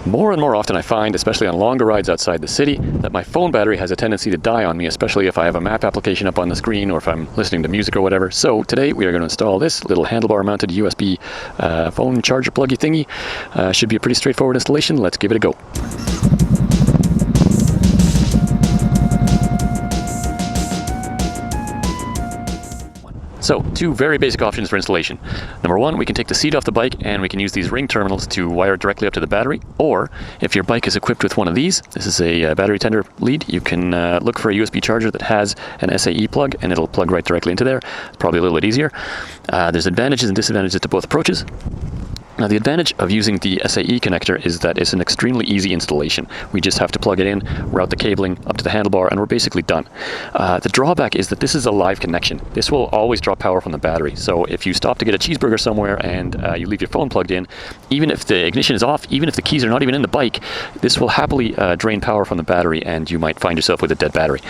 More and more often I find, especially on longer rides outside the city, that my phone battery has a tendency to die on me, especially if I have a map application up on the screen or if I'm listening to music or whatever. So today we are going to install this little handlebar-mounted USB phone charger pluggy thingy. Should be a pretty straightforward installation. Let's give it a go. So, two very basic options for installation. Number one, we can take the seat off the bike and we can use these ring terminals to wire directly up to the battery. Or, if your bike is equipped with one of these, this is a battery tender lead, you can look for a USB charger that has an SAE plug and it'll plug right directly into there. It's probably a little bit easier. There's advantages and disadvantages to both approaches. Now the advantage of using the SAE connector is that it's an extremely easy installation. We just have to plug it in, route the cabling up to the handlebar, and we're basically done. The drawback is that this is a live connection. This will always draw power from the battery. So if you stop to get a cheeseburger somewhere and you leave your phone plugged in, even if the ignition is off, even if the keys are not even in the bike, this will happily drain power from the battery and you might find yourself with a dead battery.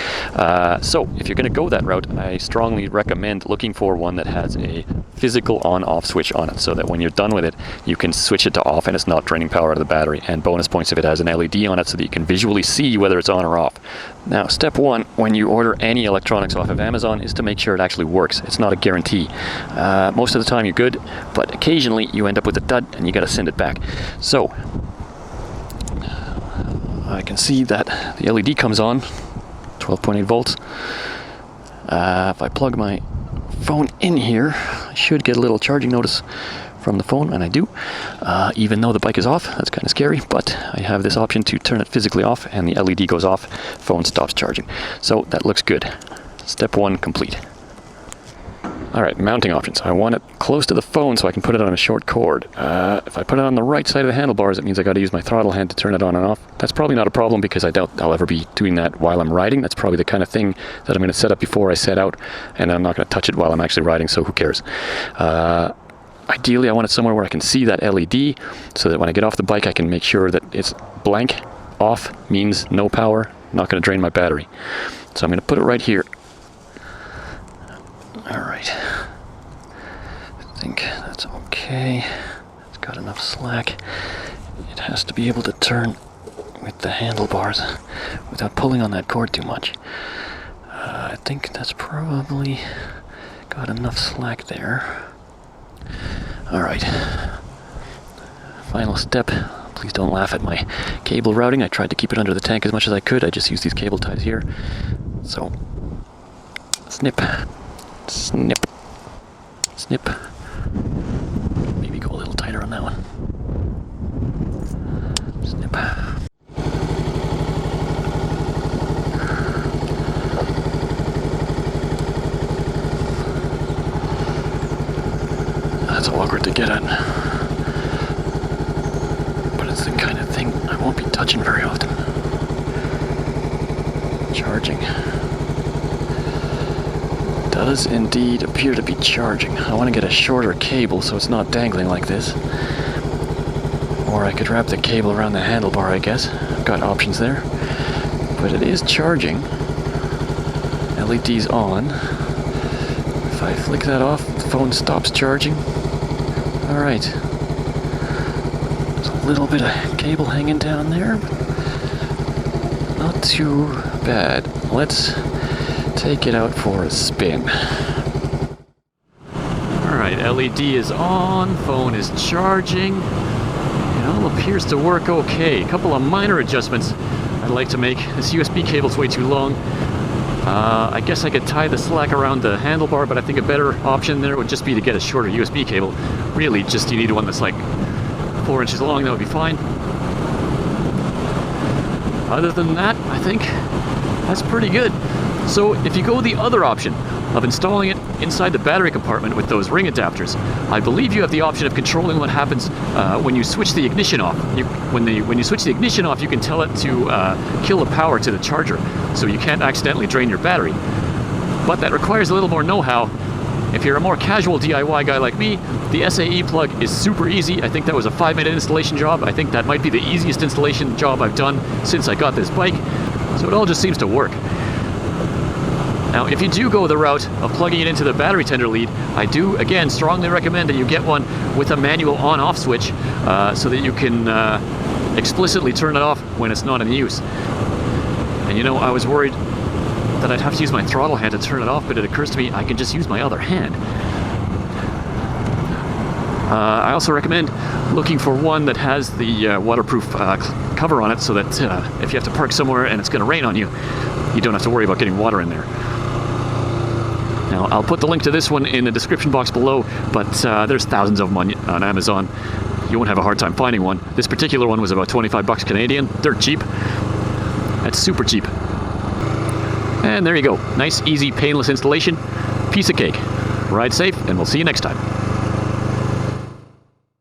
So if you're going to go that route, I strongly recommend looking for one that has a physical on-off switch on it so that when you're done with it, you can switch it to off and it's not draining power out of the battery. And bonus points if it has an LED on it so that you can visually see whether it's on or off. Now, step one, when you order any electronics off of Amazon, is to make sure it actually works. It's not a guarantee. Most of the time you're good, but occasionally you end up with a dud and you got to send it back. So, I can see that the LED comes on, 12.8 volts. If I plug my phone in here, I should get a little charging notice from the phone, and I do, even though the bike is off. That's kind of scary, but I have this option to turn it physically off and the LED goes off, phone stops charging. So that looks good. Step one complete. Alright, mounting options. I want it close to the phone so I can put it on a short cord. If I put it on the right side of the handlebars, it means I got to use my throttle hand to turn it on and off. That's probably not a problem because I doubt I'll ever be doing that while I'm riding. That's probably the kind of thing that I'm going to set up before I set out, and I'm not going to touch it while I'm actually riding, so who cares. Ideally, I want it somewhere where I can see that LED so that when I get off the bike, I can make sure that it's blank. Off means no power, not going to drain my battery. So I'm going to put it right here. Alright. I think that's okay. It's got enough slack. It has to be able to turn with the handlebars without pulling on that cord too much. I think that's probably got enough slack there. Alright, final step. Please don't laugh at my cable routing. I tried to keep it under the tank as much as I could. I just used these cable ties here. So, snip, snip, snip. Maybe go a little tighter on that one. Snip. That's awkward to get at, but it's the kind of thing I won't be touching very often. Charging. Does indeed appear to be charging. I want to get a shorter cable so it's not dangling like this. Or I could wrap the cable around the handlebar, I guess. I've got options there. But it is charging. LED's on. If I flick that off, the phone stops charging. Alright. There's a little bit of cable hanging down there, but not too bad. Let's take it out for a spin. Alright, LED is on, phone is charging. It all appears to work okay. A couple of minor adjustments I'd like to make. This USB cable's way too long. I guess I could tie the slack around the handlebar, but I think a better option there would just be to get a shorter USB cable. Really, just you need one that's like 4 inches long, that would be fine. Other than that, I think that's pretty good. So if you go the other option of installing it inside the battery compartment with those ring adapters, I believe you have the option of controlling what happens when you switch the ignition off. When you switch the ignition off, you can tell it to kill the power to the charger, so you can't accidentally drain your battery. But that requires a little more know-how. If you're a more casual DIY guy like me, the SAE plug is super easy. I think that was a 5-minute installation job. I think that might be the easiest installation job I've done since I got this bike. So it all just seems to work. Now, if you do go the route of plugging it into the battery tender lead, I do, again, strongly recommend that you get one with a manual on-off switch so that you can explicitly turn it off when it's not in use. And you know, I was worried that I'd have to use my throttle hand to turn it off, but it occurs to me I can just use my other hand. I also recommend looking for one that has the waterproof cover on it, so that if you have to park somewhere and it's going to rain on you, you don't have to worry about getting water in there. Now, I'll put the link to this one in the description box below, but there's thousands of them on Amazon. You won't have a hard time finding one. This particular one was about 25 bucks Canadian. They're cheap. That's super cheap. And there you go. Nice, easy, painless installation. Piece of cake. Ride safe, and we'll see you next time.